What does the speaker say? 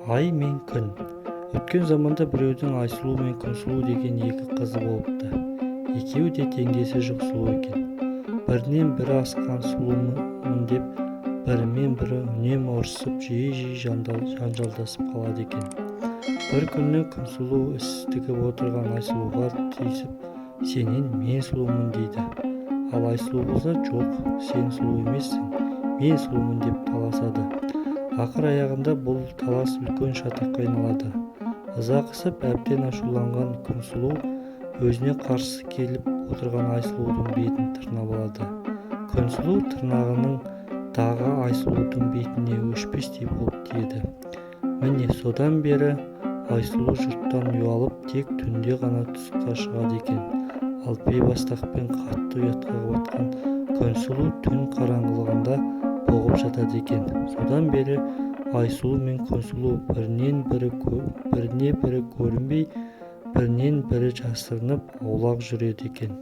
Ай мен күн. Өткен заманда біреудің Айсұлу мен Күнсұлу деген екі қызы болыпты. Екеуі де теңдесі жоқ сұлу екен. Бірінен бірі асқан сұлумын деп, бірімен бірі үнемі ұрсып, жиі жанжалдасып қалады екен. Бір күні Күнсұлу іс тігіп отырған Айсұлуға тиісіп, сенен мен сұлумын дейді. Ал Айсұлу болса, жоқ, сен сұлу емессің, мен сұлумын деп таласады. Ақыр аяғында бұл талас үлкен шатаққа айналады. Ыза қысып әбден ашуланған Күнсұлу өзіне қарсы келіп отырған Айсұлудың бетін тырнап алады. Күнсұлу тырнағының дағы Айсұлудың бетіне өшпестей болып тиеді. Міне содан бері Айсұлу жұрттан ұялып тек түнде ғана тысқа шығады екен. Ал бейбастақпен қатты ұятқа батқан Күнсұлу түн қараңғылығында боғып жатады екен. Содан бері Айсұлу мен Күнсұлу біріне бірі көрінбей, бірінен бірі жасырынып аулақ жүреді екен.